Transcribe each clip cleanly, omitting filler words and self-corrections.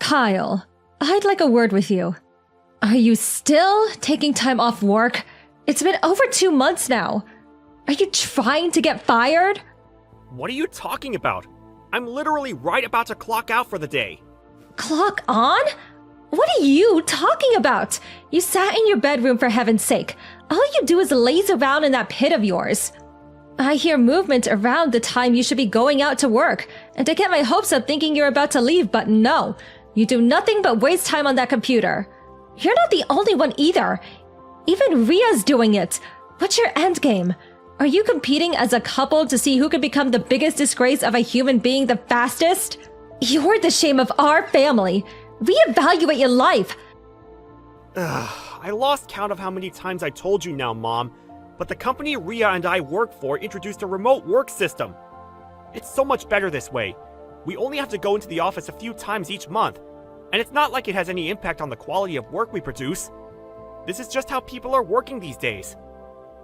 Kyle, I'd like a word with you. Are you still taking time off work? It's been over 2 months now. Are you trying to get fired? What are you talking about? I'm literally right about to clock out for the day. Clock on? What are you talking about? You sat in your bedroom for heaven's sake. All you do is laze around in that pit of yours. I hear movement around the time you should be going out to work, and I get my hopes up thinking you're about to leave, but no. You do nothing but waste time on that computer. You're not the only one either. Even Ria's doing it. What's your endgame? Are you competing as a couple to see who can become the biggest disgrace of a human being the fastest? You're the shame of our family. Reevaluate your life. I lost count of how many times I told you now, Mom, but the company Ria and I work for introduced a remote work system. It's so much better this way. We only have to go into the office a few times each month, and it's not like it has any impact on the quality of work we produce. This is just how people are working these days.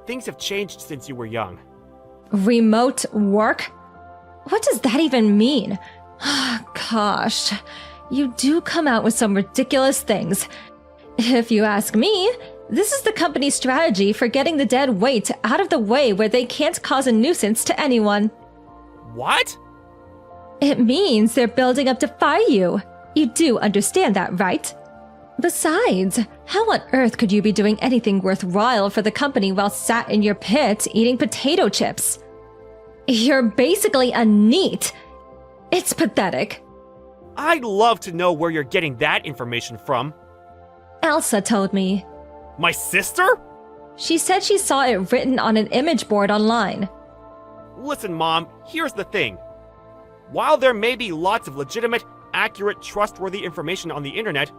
Things have changed since you were young. Remote work? What does that even mean? Gosh, you do come out with some ridiculous things. If you ask me, this is the company's strategy for getting the dead weight out of the way where they can't cause a nuisance to anyone. What? It means they're building up to fire you. You do understand that, right? Besides, how on earth could you be doing anything worthwhile for the company while sat in your pit eating potato chips? You're basically a NEET. It's pathetic. I'd love to know where you're getting that information from. Elsa told me. My sister? She said she saw it written on an image board online. Listen, Mom, here's the thing. While there may be lots of legitimate, accurate, trustworthy information on the internet,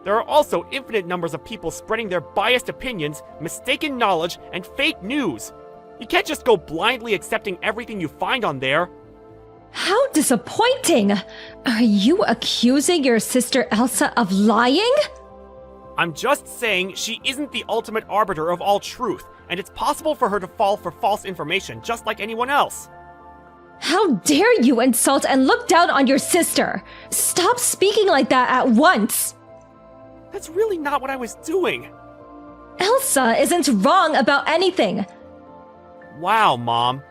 there are also infinite numbers of people spreading their biased opinions, mistaken knowledge, and fake news. You can't just go blindly accepting everything you find on there. How disappointing! Are you accusing your sister Elsa of lying? I'm just saying she isn't the ultimate arbiter of all truth, and it's possible for her to fall for false information just like anyone else. How dare you insult and look down on your sister! Stop speaking like that at once! That's really not what I was doing. Elsa isn't wrong about anything. Wow, Mom.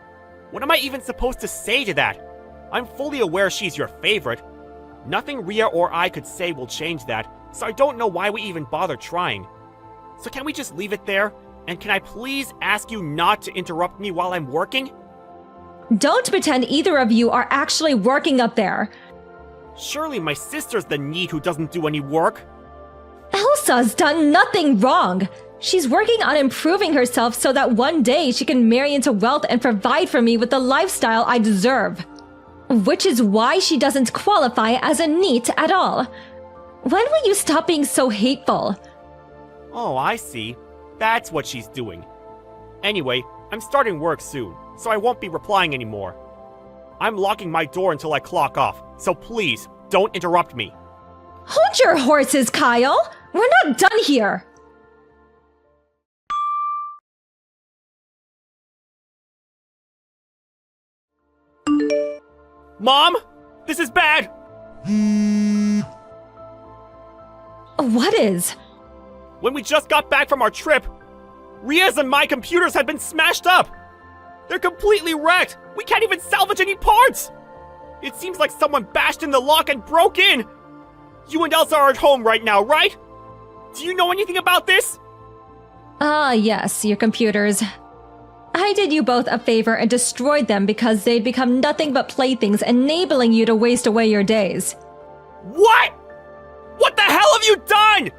What am I even supposed to say to that? I'm fully aware she's your favorite. Nothing Ria or I could say will change that, so I don't know why we even bother trying. So can we just leave it there? And can I please ask you not to interrupt me while I'm working? Don't pretend either of you are actually working up there. Surely my sister's the NEET who doesn't do any work. Elsa's done nothing wrong. She's working on improving herself so that one day she can marry into wealth and provide for me with the lifestyle I deserve. Which is why she doesn't qualify as a NEET at all. When will you stop being so hateful? Oh, I see. That's what she's doing. Anyway, I'm starting work soon, so I won't be replying anymore. I'm locking my door until I clock off, so please, don't interrupt me. Hold your horses, Kyle! We're not done here! Mom? This is bad! What is? When we just got back from our trip, Ria's and my computers had been smashed up! They're completely wrecked! We can't even salvage any parts! It seems like someone bashed in the lock and broke in! You and Elsa are at home right now, right? Do you know anything about this? Yes, your computers. I did you both a favor and destroyed them because they'd become nothing but playthings, enabling you to waste away your days. What? What the hell have you done?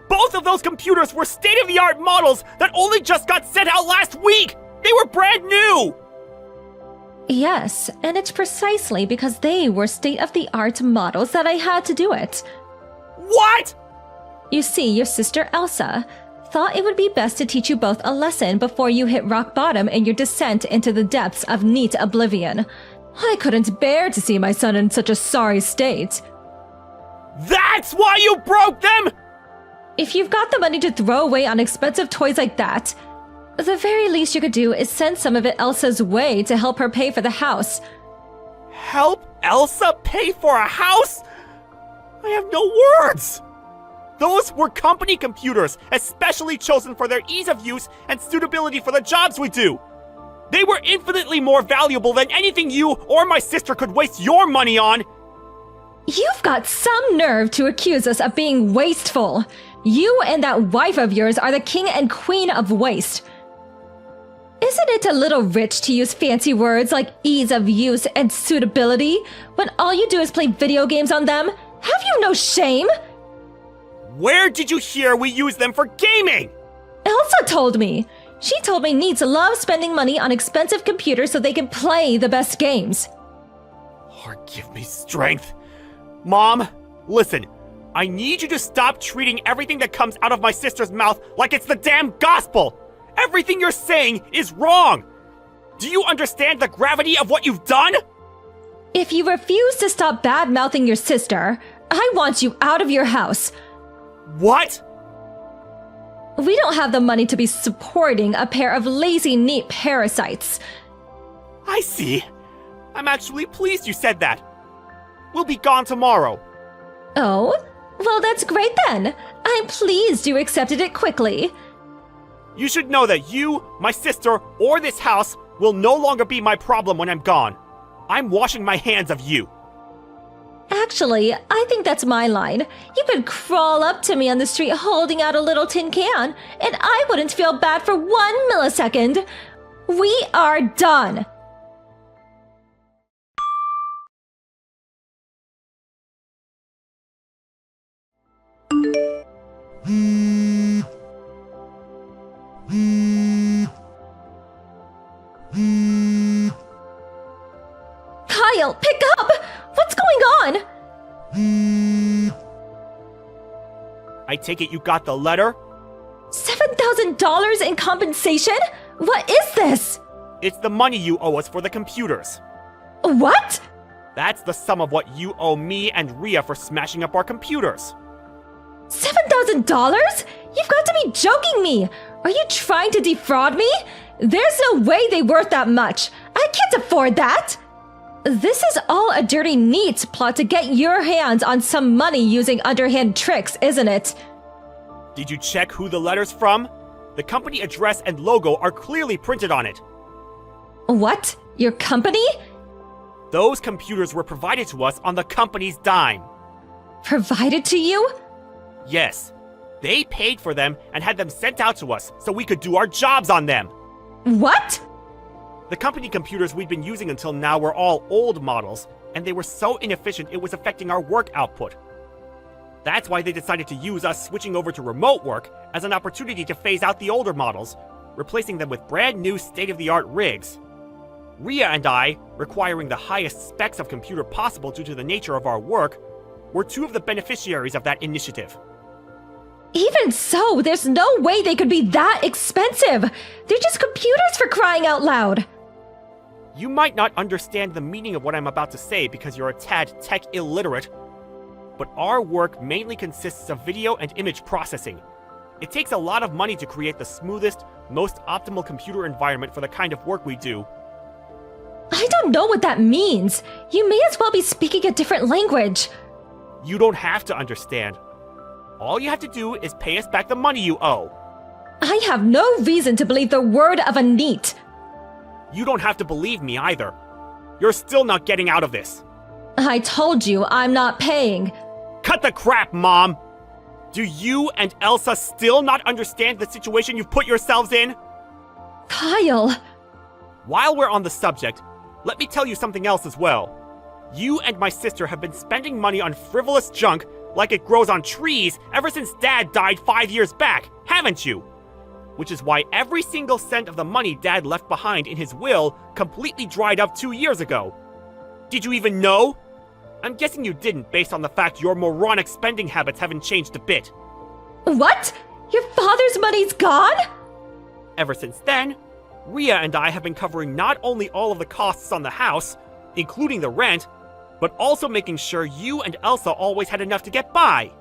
Both of those computers were state-of-the-art models that only just got sent out last week! They were brand new! Yes, and it's precisely because they were state-of-the-art models that I had to do it. What? You see, your sister Elsa thought it would be best to teach you both a lesson before you hit rock bottom in your descent into the depths of NEET oblivion. I couldn't bear to see my son in such a sorry state. That's why you broke them?! If you've got the money to throw away on expensive toys like that, the very least you could do is send some of it Elsa's way to help her pay for the house. Help Elsa pay for a house? I have no words! Those were company computers, especially chosen for their ease of use and suitability for the jobs we do. They were infinitely more valuable than anything you or my sister could waste your money on. You've got some nerve to accuse us of being wasteful. You and that wife of yours are the king and queen of waste. Isn't it a little rich to use fancy words like ease of use and suitability when all you do is play video games on them? Have you no shame? Where did you hear we use them for gaming? Elsa told me. She told me NEETs love spending money on expensive computers so they can play the best games. Lord, give me strength. Mom, listen. I need you to stop treating everything that comes out of my sister's mouth like it's the damn gospel. Everything you're saying is wrong. Do you understand the gravity of what you've done? If you refuse to stop bad-mouthing your sister, I want you out of your house. What? We don't have the money to be supporting a pair of lazy NEET parasites. I see. I'm actually pleased you said that. We'll be gone tomorrow. Oh? Well, that's great then. I'm pleased you accepted it quickly. You should know that you, my sister, or this house will no longer be my problem when I'm gone. I'm washing my hands of you. Actually, I think that's my line. You could crawl up to me on the street holding out a little tin can, and I wouldn't feel bad for 1 millisecond. We are done. Kyle, pick up! What's going on? I take it you got the letter? $7,000 in compensation? What is this? It's the money you owe us for the computers. What? That's the sum of what you owe me and Ria for smashing up our computers. $7,000? You've got to be joking me! Are you trying to defraud me? There's no way they're worth that much. I can't afford that! This is all a dirty NEET plot to get your hands on some money using underhand tricks, isn't it? Did you check who the letter's from? The company address and logo are clearly printed on it. What? Your company? Those computers were provided to us on the company's dime. Provided to you? Yes. They paid for them and had them sent out to us so we could do our jobs on them. What? The company computers we'd been using until now were all old models, and they were so inefficient it was affecting our work output. That's why they decided to use us switching over to remote work as an opportunity to phase out the older models, replacing them with brand new state-of-the-art rigs. Ria and I, requiring the highest specs of computer possible due to the nature of our work, were two of the beneficiaries of that initiative. Even so, there's no way they could be that expensive! They're just computers for crying out loud! You might not understand the meaning of what I'm about to say because you're a tad tech illiterate, but our work mainly consists of video and image processing. It takes a lot of money to create the smoothest, most optimal computer environment for the kind of work we do. I don't know what that means. You may as well be speaking a different language. You don't have to understand. All you have to do is pay us back the money you owe. I have no reason to believe the word of a NEET. You don't have to believe me either. You're still not getting out of this. I told you I'm not paying. Cut the crap, Mom! Do you and Elsa still not understand the situation you've put yourselves in? Kyle! While we're on the subject, let me tell you something else as well. You and my sister have been spending money on frivolous junk like it grows on trees ever since Dad died 5 years back, haven't you? Which is why every single cent of the money Dad left behind in his will completely dried up 2 years ago. Did you even know? I'm guessing you didn't based on the fact your moronic spending habits haven't changed a bit. What? Your father's money's gone? Ever since then, Ria and I have been covering not only all of the costs on the house, including the rent, but also making sure you and Elsa always had enough to get by.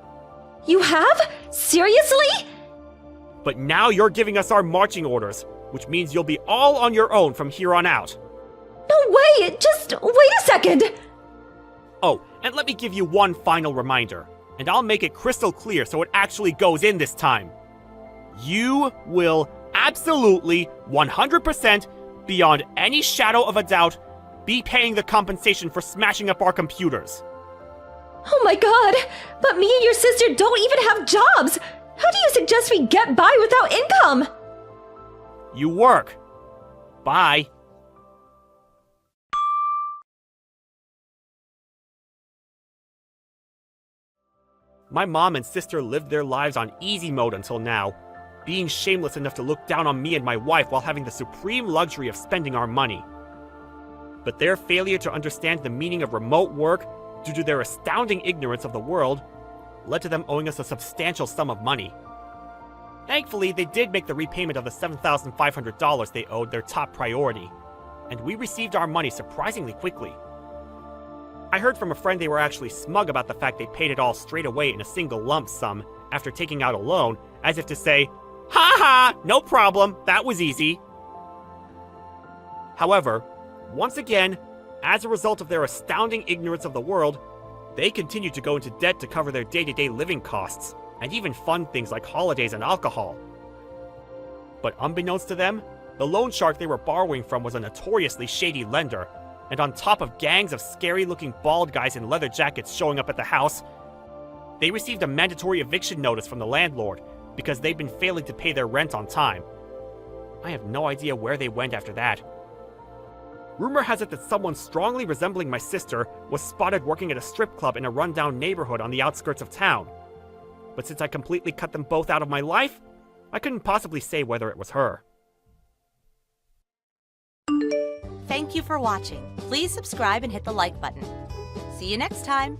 You have? Seriously? But now you're giving us our marching orders, which means you'll be all on your own from here on out. No way! Just wait a second! Oh, and let me give you one final reminder, and I'll make it crystal clear so it actually goes in this time. You will absolutely, 100%, beyond any shadow of a doubt, be paying the compensation for smashing up our computers. Oh my god! But me and your sister don't even have jobs! How do you suggest we get by without income? You work. Bye. My mom and sister lived their lives on easy mode until now, being shameless enough to look down on me and my wife while having the supreme luxury of spending our money. But their failure to understand the meaning of remote work, due to their astounding ignorance of the world, led to them owing us a substantial sum of money. Thankfully, they did make the repayment of the $7,500 they owed their top priority, and we received our money surprisingly quickly. I heard from a friend they were actually smug about the fact they paid it all straight away in a single lump sum after taking out a loan, as if to say, "Ha ha, no problem, that was easy." However, once again, as a result of their astounding ignorance of the world, they continued to go into debt to cover their day-to-day living costs, and even fund things like holidays and alcohol. But unbeknownst to them, the loan shark they were borrowing from was a notoriously shady lender, and on top of gangs of scary-looking bald guys in leather jackets showing up at the house, they received a mandatory eviction notice from the landlord because they'd been failing to pay their rent on time. I have no idea where they went after that. Rumor has it that someone strongly resembling my sister was spotted working at a strip club in a rundown neighborhood on the outskirts of town. But since I completely cut them both out of my life, I couldn't possibly say whether it was her. Thank you for watching. Please subscribe and hit the like button. See you next time.